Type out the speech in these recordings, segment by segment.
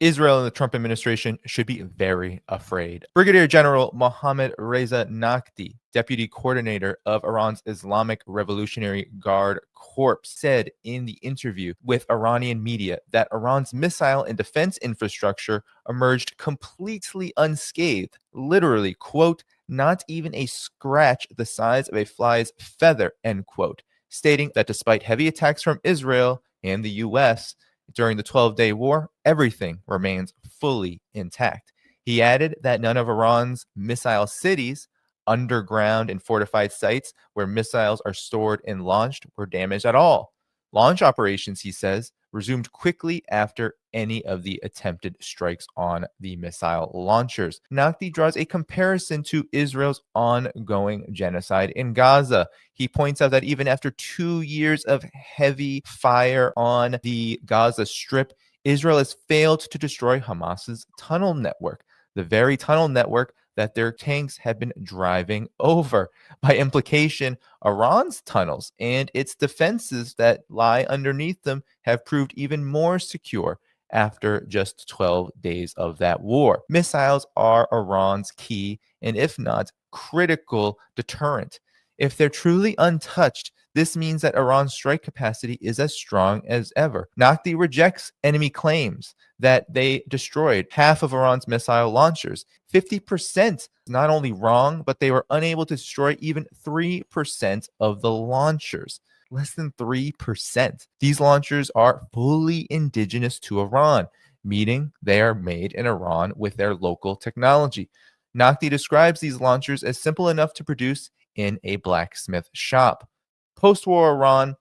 Israel and the Trump administration should be very afraid. Brigadier General Mohammad Reza Nakhdi, deputy coordinator of Iran's Islamic Revolutionary Guard Corps, said in the interview with Iranian media that Iran's missile and defense infrastructure emerged completely unscathed, literally, quote, not even a scratch the size of a fly's feather, end quote, stating that despite heavy attacks from Israel and the U.S., during the 12-day war, everything remains fully intact. He added that none of Iran's missile cities, underground and fortified sites where missiles are stored and launched, were damaged at all. Launch operations, he says, resumed quickly after any of the attempted strikes on the missile launchers. Nakhdi draws a comparison to Israel's ongoing genocide in Gaza. He points out that even after 2 years of heavy fire on the Gaza Strip, Israel has failed to destroy Hamas's tunnel network, the very tunnel network that their tanks have been driving over. By implication, Iran's tunnels and its defenses that lie underneath them have proved even more secure after just 12 days of that war. Missiles are Iran's key and, if not, critical deterrent. If they're truly untouched, this means that Iran's strike capacity is as strong as ever. Nakhdi rejects enemy claims that they destroyed half of Iran's missile launchers. 50% not only wrong, but they were unable to destroy even 3% of the launchers. Less than 3%. These launchers are fully indigenous to Iran, meaning they are made in Iran with their local technology. Nakhdi describes these launchers as simple enough to produce in a blacksmith shop. Post-war Iran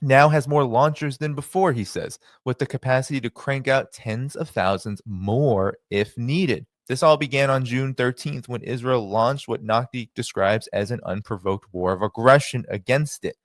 now has more launchers than before, he says, with the capacity to crank out tens of thousands more if needed. This all began on June 13th when Israel launched what Nakhdi describes as an unprovoked war of aggression against it.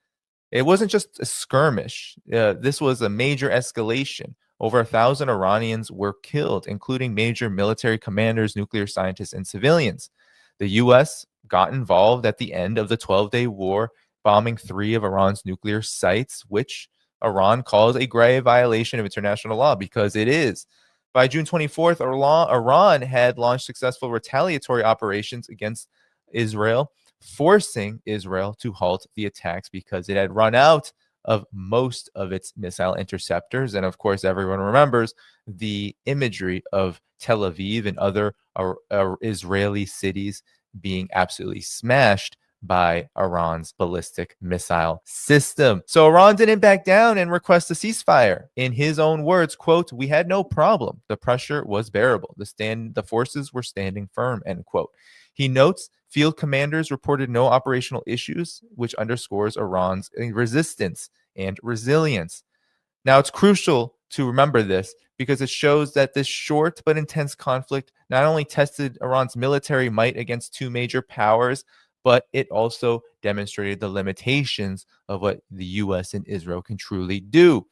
It wasn't just a skirmish. This was a major escalation. Over 1,000 Iranians were killed, including major military commanders, nuclear scientists, and civilians. The U.S. got involved at the end of the 12-day war, bombing 3 of Iran's nuclear sites, which Iran calls a grave violation of international law, because it is. By June 24th, Iran had launched successful retaliatory operations against Israel, forcing Israel to halt the attacks because it had run out of most of its missile interceptors. And of course, everyone remembers the imagery of Tel Aviv and other Israeli cities being absolutely smashed by Iran's ballistic missile system. So Iran didn't back down and request a ceasefire. In his own words, quote, "We had no problem. The pressure was bearable. The forces were standing firm," end quote. He notes field commanders reported no operational issues, which underscores Iran's resistance and resilience. Now, it's crucial to remember this because it shows that this short but intense conflict not only tested Iran's military might against 2 major powers, but it also demonstrated the limitations of what the U.S. and Israel can truly do.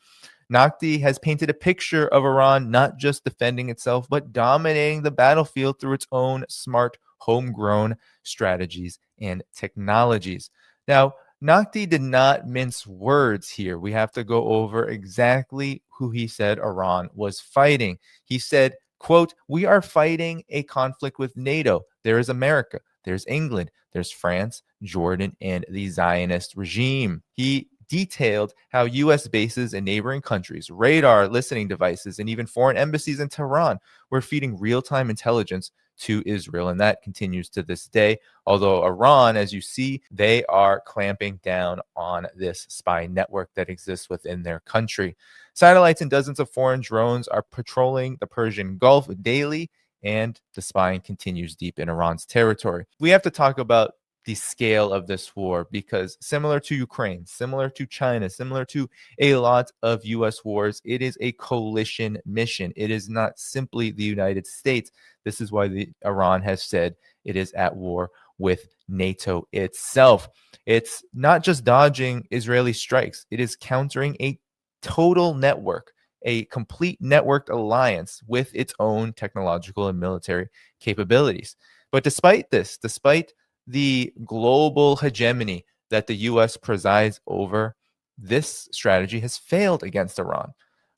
Nakhdi has painted a picture of Iran not just defending itself, but dominating the battlefield through its own smart, homegrown strategies and technologies. Now, Nakhdi did not mince words here. We have to go over exactly who he said Iran was fighting. He said, quote, "We are fighting a conflict with NATO. There is America, there's England, there's France, Jordan, and the Zionist regime." He detailed how U.S. bases in neighboring countries, radar, listening devices, and even foreign embassies in Tehran were feeding real-time intelligence to Israel, and that continues to this day. Although Iran, as you see, they are clamping down on this spy network that exists within their country. Satellites and dozens of foreign drones are patrolling the Persian Gulf daily, and the spying continues deep in Iran's territory. We have to talk about the scale of this war because, similar to Ukraine, similar to China, similar to a lot of U.S. wars, it is a coalition mission. It is not simply the United States. This is why Iran has said it is at war with NATO itself. It's not just dodging Israeli strikes. It is countering a total network, a complete networked alliance with its own technological and military capabilities. But despite this, despite the global hegemony that the U.S. presides over, this strategy has failed against Iran.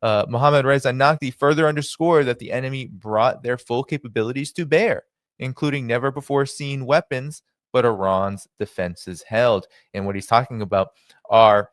Mohammad Reza Nakhdi further underscored that the enemy brought their full capabilities to bear, including never before seen weapons, but Iran's defenses held. And what he's talking about are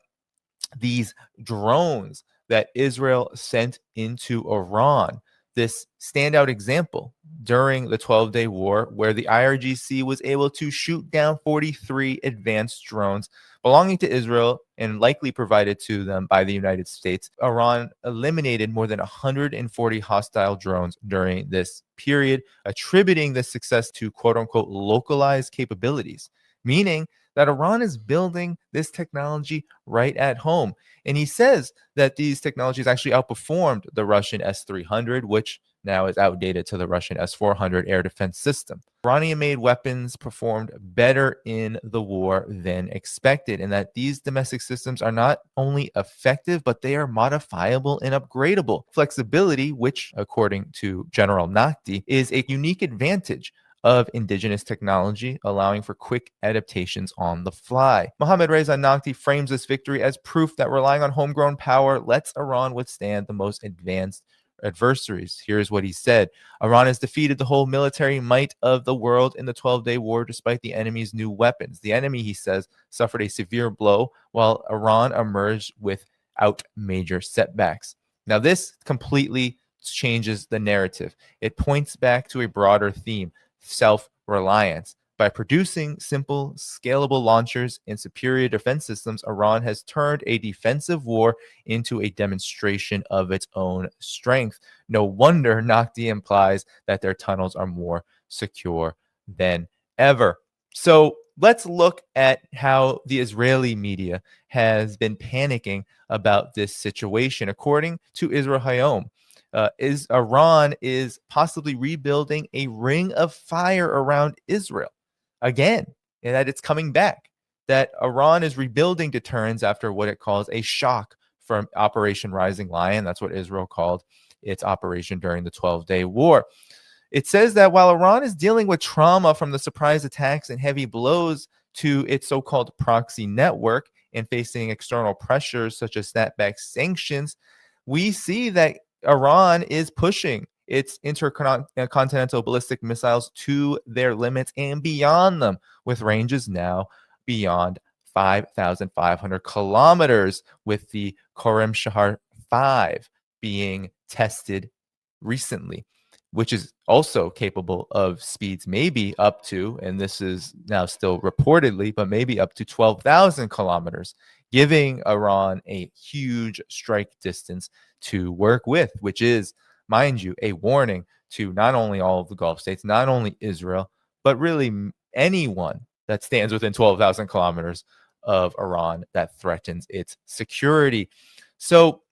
these drones that Israel sent into Iran. This standout example during the 12-day war, where the IRGC was able to shoot down 43 advanced drones belonging to Israel and likely provided to them by the United States. Iran eliminated more than 140 hostile drones during this period, attributing this success to quote-unquote localized capabilities, meaning that Iran is building this technology right at home. And he says that these technologies actually outperformed the Russian S-300, which now is outdated to the Russian S-400 air defense system. Iranian-made weapons performed better in the war than expected, and that these domestic systems are not only effective, but they are modifiable and upgradable. Flexibility, which, according to General Nakhdi, is a unique advantage of indigenous technology, allowing for quick adaptations on the fly. Mohammad Reza Nakhdi frames this victory as proof that relying on homegrown power lets Iran withstand the most advanced adversaries. Here's what he said: Iran has defeated the whole military might of the world in the 12-day war despite the enemy's new weapons. The enemy, he says, suffered a severe blow while Iran emerged without major setbacks. Now, this completely changes the narrative. It points back to a broader theme: self-reliance. By producing simple, scalable launchers and superior defense systems, Iran has turned a defensive war into a demonstration of its own strength. No wonder Nakhdi implies that their tunnels are more secure than ever. So let's look at how the Israeli media has been panicking about this situation. According to Israel Hayom, Iran is possibly rebuilding a ring of fire around Israel again, and that it's coming back. That Iran is rebuilding deterrence after what it calls a shock from Operation Rising Lion. That's what Israel called its operation during the 12-day war. It says that while Iran is dealing with trauma from the surprise attacks and heavy blows to its so-called proxy network and facing external pressures such as snapback sanctions, we see that Iran is pushing its intercontinental ballistic missiles to their limits and beyond them, with ranges now beyond 5,500 kilometers, with the Khorram Shahar 5 being tested recently, which is also capable of speeds maybe up to, and this is now still reportedly, but maybe up to 12,000 kilometers, giving Iran a huge strike distance to work with, which is, mind you, a warning to not only all of the Gulf states, not only Israel, but really anyone that stands within 12,000 kilometers of Iran that threatens its security. So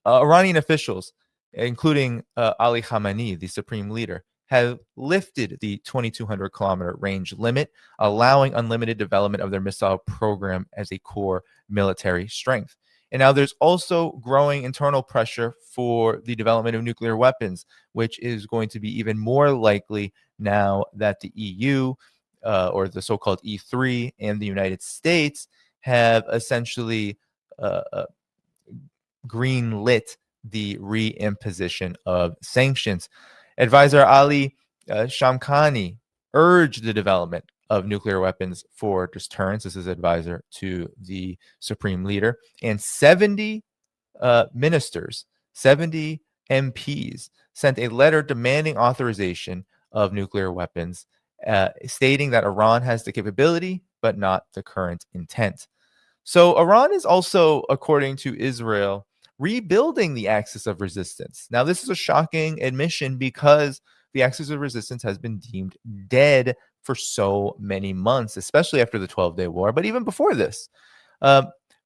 Iranian officials, including Ali Khamenei, the supreme leader, have lifted the 2,200 kilometer range limit, allowing unlimited development of their missile program as a core military strength. And now there's also growing internal pressure for the development of nuclear weapons, which is going to be even more likely now that the EU, or the so-called E3, and the United States have essentially green-lit the reimposition of sanctions. Advisor Ali Shamkhani urged the development of nuclear weapons for deterrence. This is advisor to the supreme leader. And 70 ministers, 70 MPs sent a letter demanding authorization of nuclear weapons, stating that Iran has the capability, but not the current intent. So Iran is also, according to Israel, rebuilding the axis of resistance. Now, this is a shocking admission because the axis of resistance has been deemed dead for so many months, especially after the 12-day war. But even before this,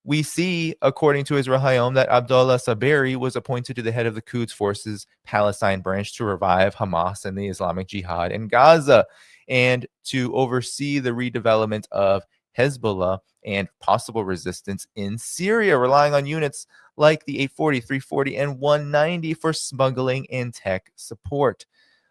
we see, according to Israel Hayom, that Abdullah Saberi was appointed to the head of the Quds Forces Palestine branch to revive Hamas and the Islamic Jihad in Gaza, and to oversee the redevelopment of Hezbollah and possible resistance in Syria, relying on units like the 840, 340, and 190 for smuggling and tech support.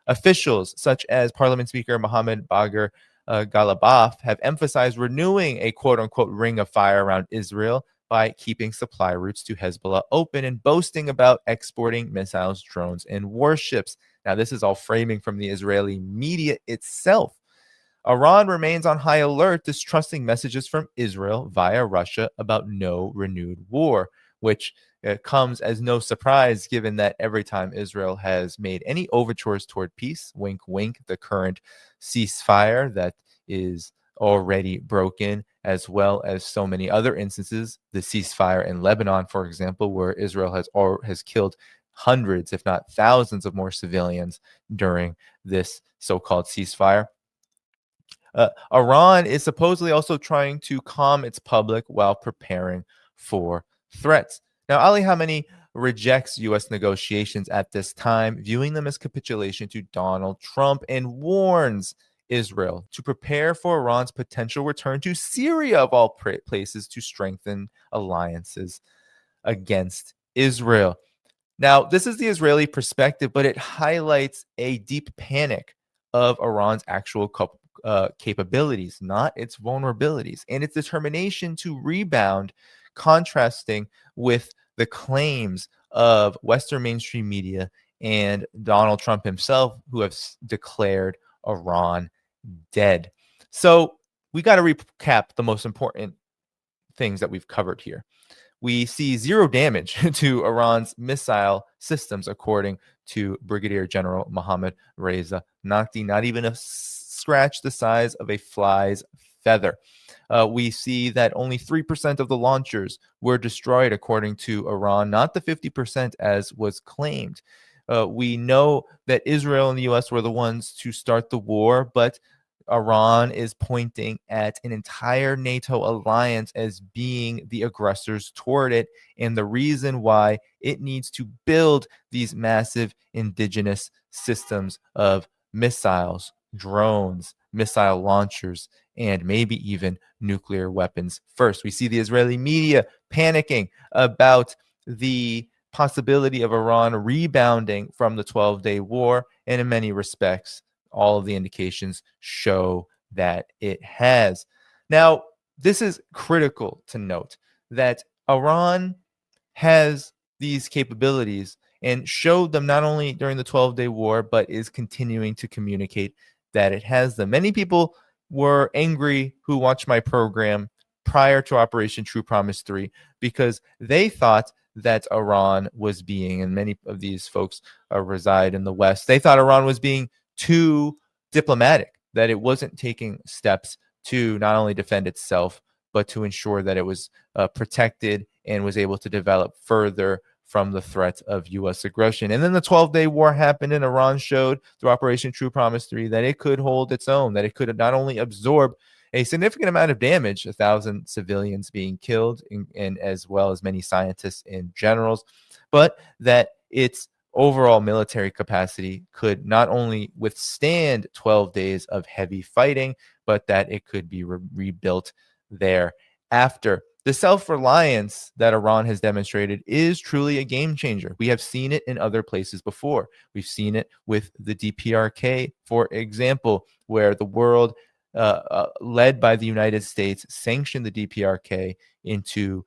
Officials such as Parliament Speaker Mohammad Bagher Ghalibaf have emphasized renewing a quote-unquote ring of fire around Israel, by keeping supply routes to Hezbollah open and boasting about exporting missiles, drones, and warships. Now, this is all framing from the Israeli media itself. Iran remains on high alert, distrusting messages from Israel via Russia about no renewed war, which comes as no surprise given that every time Israel has made any overtures toward peace, wink, wink, the current ceasefire that is already broken, as well as so many other instances, the ceasefire in Lebanon, for example, where Israel has killed hundreds, if not thousands, of more civilians during this so-called ceasefire. Iran is supposedly also trying to calm its public while preparing for threats. Now, Ali Khamenei rejects U.S. negotiations at this time, viewing them as capitulation to Donald Trump, and warns Israel to prepare for Iran's potential return to Syria, of all places, to strengthen alliances against Israel. Now, this is the Israeli perspective, but it highlights a deep panic of Iran's actual capabilities, not its vulnerabilities, and its determination to rebound, contrasting with the claims of Western mainstream media and Donald Trump himself, who have declared Iran dead. So we got to recap the most important things that we've covered here. We see zero damage to Iran's missile systems, according to Brigadier General Mohammad Reza Nakti, not even a scratch the size of a fly's feather. We see that only 3% of the launchers were destroyed, according to Iran, not the 50% as was claimed. We know that Israel and the U.S. were the ones to start the war, but Iran is pointing at an entire NATO alliance as being the aggressors toward it, and the reason why it needs to build these massive indigenous systems of missiles, drones, missile launchers, and maybe even nuclear weapons first. We see the Israeli media panicking about the possibility of Iran rebounding from the 12-day war, and in many respects, all of the indications show that it has. Now, this is critical to note that Iran has these capabilities and showed them not only during the 12-day war, but is continuing to communicate that it has them. Many people were angry who watched my program prior to Operation True Promise 3 because they thought that Iran was being, and many of these folks reside in the West, they thought Iran was being too diplomatic, that it wasn't taking steps to not only defend itself, but to ensure that it was protected and was able to develop further from the threat of U.S. aggression. And then the 12-day war happened, and Iran showed through Operation True Promise 3 that it could hold its own, that it could not only absorb a significant amount of damage, 1,000 civilians being killed, and as well as many scientists and generals, but that its overall military capacity could not only withstand 12 days of heavy fighting, but that it could be rebuilt thereafter. The self-reliance that Iran has demonstrated is truly a game changer. We have seen it in other places before. We've seen it with the DPRK, for example, where the world, led by the United States, sanctioned the DPRK into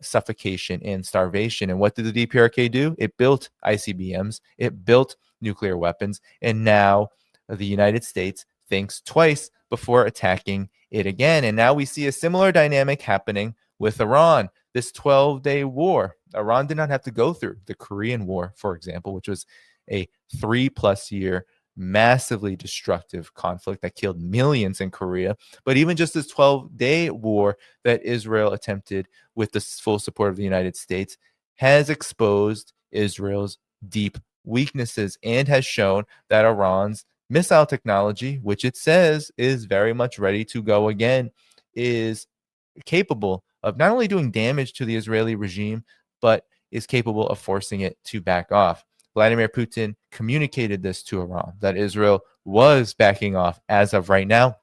suffocation and starvation. And what did the DPRK do? It built ICBMs, it built nuclear weapons, and now the United States thinks twice before attacking it again. And now we see a similar dynamic happening with Iran. This 12-day war, Iran did not have to go through the Korean War, for example, which was a 3+ year massively destructive conflict that killed millions in Korea. But even just this 12-day war that Israel attempted with the full support of the United States has exposed Israel's deep weaknesses and has shown that Iran's missile technology, which it says is very much ready to go again, is capable of not only doing damage to the Israeli regime, but is capable of forcing it to back off. Vladimir Putin communicated this to Iran, that Israel was backing off as of right now,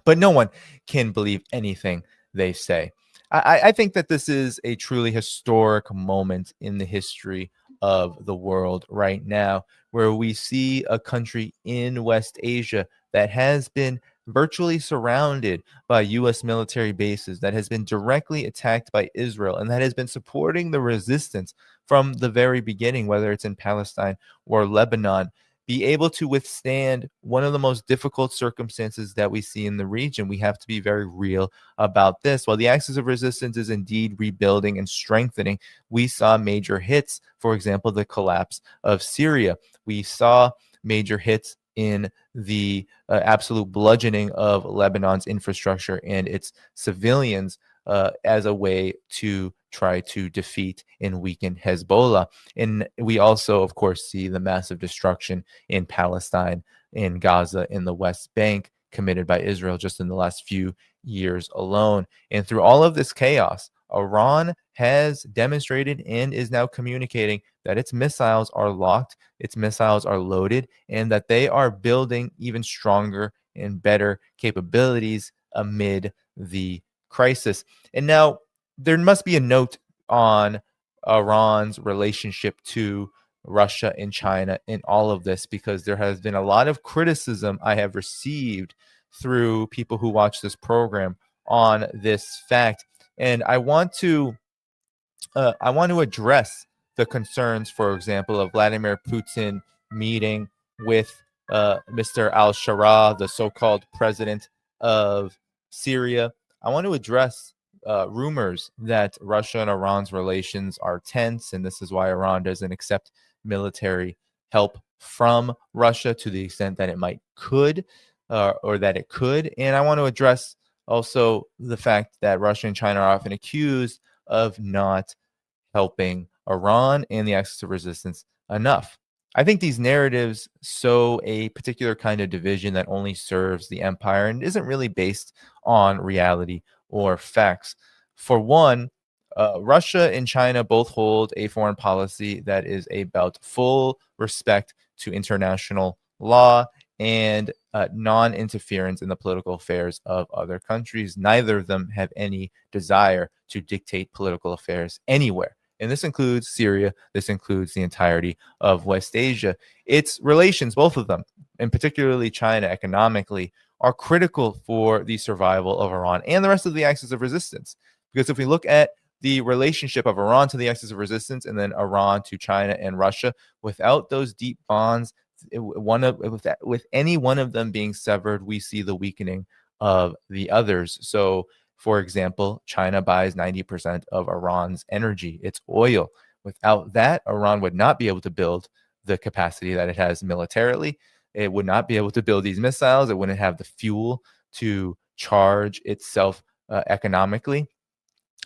but no one can believe anything they say. I think that this is a truly historic moment in the history of the world right now, where we see a country in West Asia that has been virtually surrounded by U.S. military bases, that has been directly attacked by Israel, and that has been supporting the resistance from the very beginning, whether it's in Palestine or Lebanon, be able to withstand one of the most difficult circumstances that we see in the region. We have to be very real about this. While the axis of resistance is indeed rebuilding and strengthening, we saw major hits. For example, the collapse of Syria. We saw major hits in the absolute bludgeoning of Lebanon's infrastructure and its civilians as a way to try to defeat and weaken Hezbollah. And we also, of course, see the massive destruction in Palestine, in Gaza, in the West Bank, committed by Israel just in the last few years alone. And through all of this chaos, Iran has demonstrated and is now communicating that its missiles are locked, its missiles are loaded, and that they are building even stronger and better capabilities amid the crisis. And now there must be a note on Iran's relationship to Russia and China in all of this, because there has been a lot of criticism I have received through people who watch this program on this fact. And I want to address the concerns, for example, of Vladimir Putin meeting with Mr. al-Shara, the so-called president of Syria. I want to address rumors that Russia and Iran's relations are tense, and this is why Iran doesn't accept military help from Russia to the extent that it could. And I want to address also the fact that Russia and China are often accused of not helping Iran and the axis of resistance enough. I think these narratives sow a particular kind of division that only serves the empire and isn't really based on reality or facts. For one, Russia and China both hold a foreign policy that is about full respect to international law and non-interference in the political affairs of other countries. Neither of them have any desire to dictate political affairs anywhere. And this includes Syria. This includes the entirety of West Asia. Its relations, both of them, and particularly China economically, are critical for the survival of Iran and the rest of the axis of resistance. Because if we look at the relationship of Iran to the axis of resistance and then Iran to China and Russia, without those deep bonds, with any one of them being severed, we see the weakening of the others. So, for example, China buys 90% of Iran's energy, its oil. Without that, Iran would not be able to build the capacity that it has militarily. It would not be able to build these missiles. It wouldn't have the fuel to charge itself economically.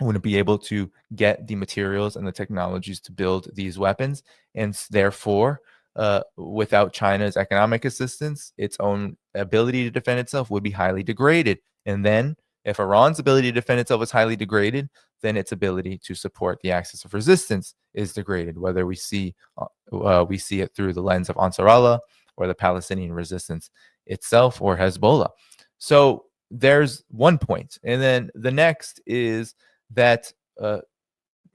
It wouldn't be able to get the materials and the technologies to build these weapons. And therefore, without China's economic assistance, its own ability to defend itself would be highly degraded. And then if Iran's ability to defend itself is highly degraded, then its ability to support the axis of resistance is degraded, whether we see it through the lens of Ansar Allah or the Palestinian resistance itself or Hezbollah. So there's one point. And then the next is that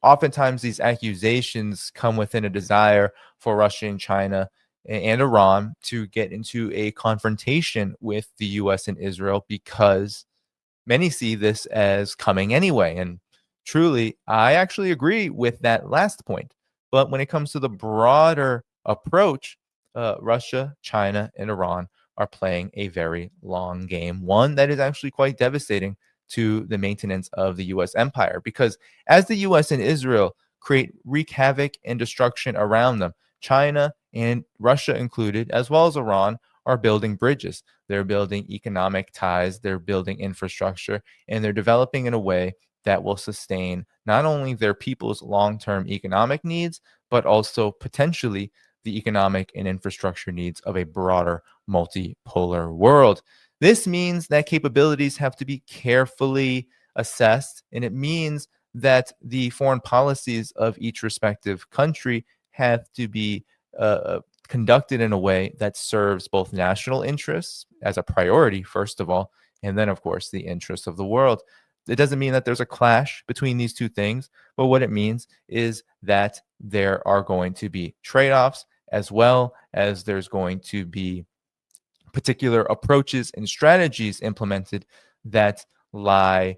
oftentimes these accusations come within a desire for Russia and China and Iran to get into a confrontation with the U.S. and Israel, because many see this as coming anyway. And truly, I actually agree with that last point. But when it comes to the broader approach, Russia, China, and Iran are playing a very long game, one that is actually quite devastating to the maintenance of the U.S. empire. Because as the U.S. and Israel wreak havoc and destruction around them, China and Russia included, as well as Iran, are building bridges. They're building economic ties, they're building infrastructure, and they're developing in a way that will sustain not only their people's long-term economic needs, but also potentially the economic and infrastructure needs of a broader multipolar world. This means that capabilities have to be carefully assessed, and it means that the foreign policies of each respective country have to be conducted in a way that serves both national interests as a priority, first of all, and then, of course, the interests of the world. It doesn't mean that there's a clash between these two things, but what it means is that there are going to be trade-offs, as well as there's going to be particular approaches and strategies implemented that lie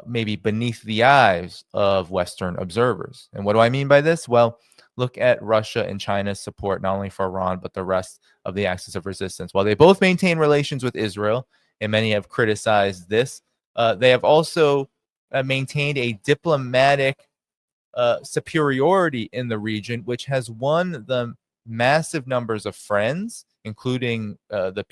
maybe beneath the eyes of Western observers. And what do I mean by this? Well, look at Russia and China's support not only for Iran, but the rest of the axis of resistance. While they both maintain relations with Israel, and many have criticized this, they have also maintained a diplomatic superiority in the region, which has won them massive numbers of friends, including the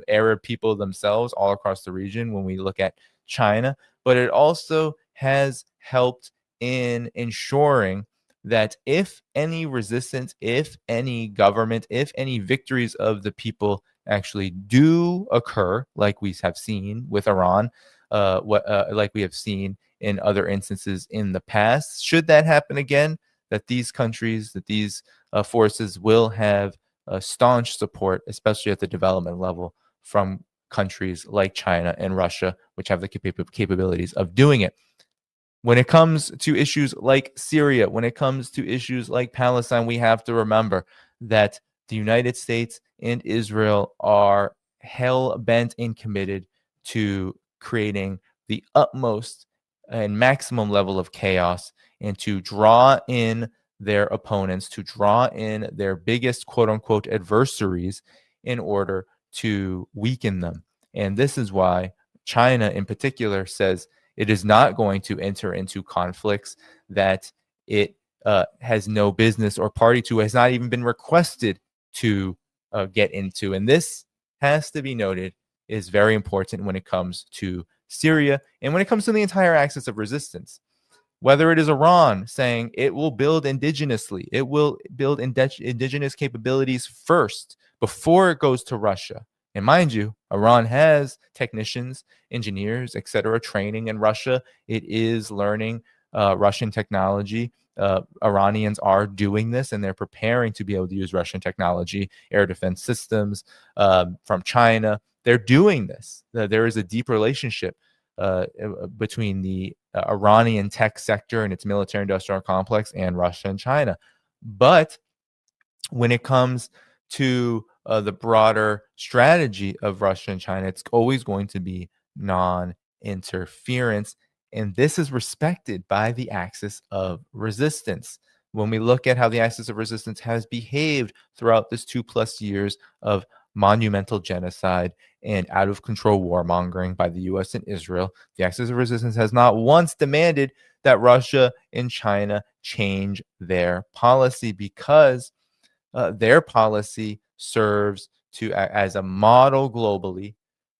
Arab people themselves all across the region when we look at China. But it also has helped in ensuring that if any resistance, if any government, if any victories of the people actually do occur, like we have seen with Iran, like we have seen in other instances in the past, should that happen again, that these countries, that these forces will have staunch support, especially at the development level, from countries like China and Russia, which have the capabilities of doing it. When it comes to issues like Syria, when it comes to issues like Palestine, we have to remember that the United States and Israel are hell bent and committed to creating the utmost and maximum level of chaos and to draw in their opponents, to draw in their biggest quote unquote adversaries in order to weaken them. And this is why China in particular says it is not going to enter into conflicts that it has no business or party to, has not even been requested to get into. And this has to be noted, is very important when it comes to Syria and when it comes to the entire axis of resistance. Whether it is Iran saying it will build indigenously, it will build indigenous capabilities first before it goes to Russia. And mind you, Iran has technicians, engineers, etc., training in Russia. It is learning Russian technology. Iranians are doing this, and they're preparing to be able to use Russian technology, air defense systems from China. They're doing this. There is a deep relationship between the Iranian tech sector and its military industrial complex and Russia and China. But when it comes to the broader strategy of Russia and China, it's always going to be non-interference. And this is respected by the axis of resistance. When we look at how the axis of resistance has behaved throughout this 2+ years of monumental genocide and out of control warmongering by the US and Israel, the axis of resistance has not once demanded that Russia and China change their policy, because their policy serves to as a model globally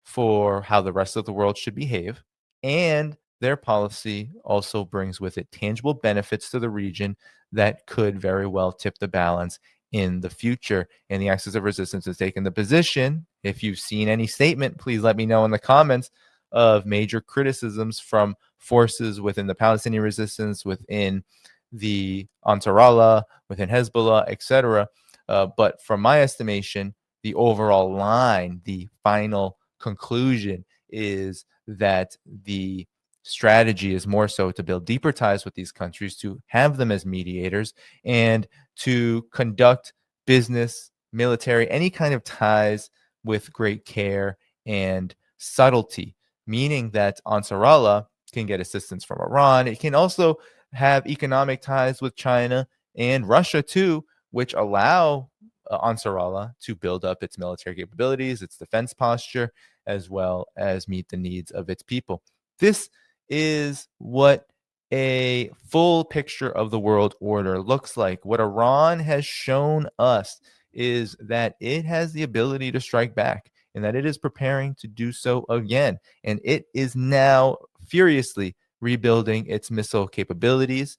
for how the rest of the world should behave. And their policy also brings with it tangible benefits to the region that could very well tip the balance in the future. And the axis of resistance has taken the position, if you've seen any statement, please let me know in the comments, of major criticisms from forces within the Palestinian resistance, within the Ansarallah, within Hezbollah, etc. But from my estimation, the overall line, the final conclusion, is that the strategy is more so to build deeper ties with these countries, to have them as mediators, and to conduct business, military, any kind of ties with great care and subtlety, meaning that Ansarallah can get assistance from Iran. It can also have economic ties with China and Russia too, which allow Ansarallah to build up its military capabilities, its defense posture, as well as meet the needs of its people. This is what a full picture of the world order looks like. What Iran has shown us is that it has the ability to strike back, and that it is preparing to do so again. And it is now furiously rebuilding its missile capabilities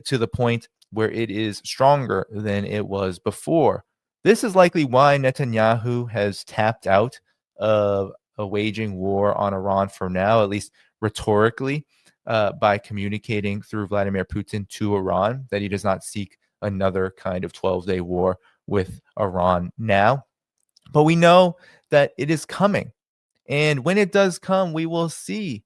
to the point where it is stronger than it was before. This is likely why Netanyahu has tapped out of waging war on Iran for now, at least rhetorically, by communicating through Vladimir Putin to Iran that he does not seek another kind of 12-day war with Iran now. But we know that it is coming. And when it does come, we will see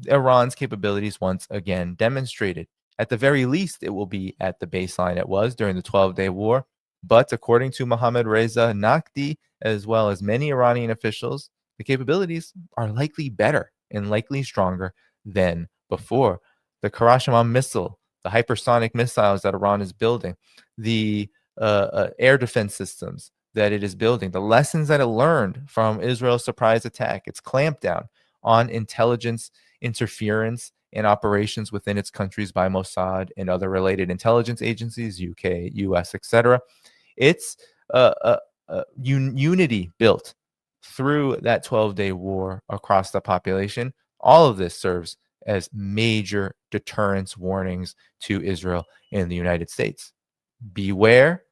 Iran's capabilities once again demonstrated. At the very least, it will be at the baseline it was during the 12-day war. But according to Mohammad Reza Naqvi, as well as many Iranian officials, the capabilities are likely better and likely stronger than before. The Karashimam missile, the hypersonic missiles that Iran is building, the air defense systems that it is building, the lessons that it learned from Israel's surprise attack, its clampdown on intelligence interference and operations within its countries by Mossad and other related intelligence agencies, UK, US, etc. It's unity built through that 12-day war across the population. All of this serves as major deterrence warnings to Israel and the United States. Beware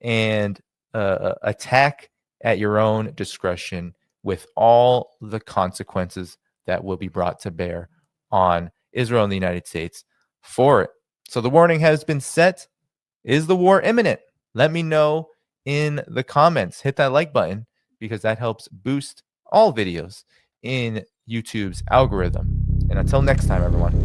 and attack at your own discretion with all the consequences that will be brought to bear on Israel and the United States for it. So the warning has been set. Is the war imminent? Let me know in the comments. Hit that like button because that helps boost all videos in YouTube's algorithm. And until next time, everyone.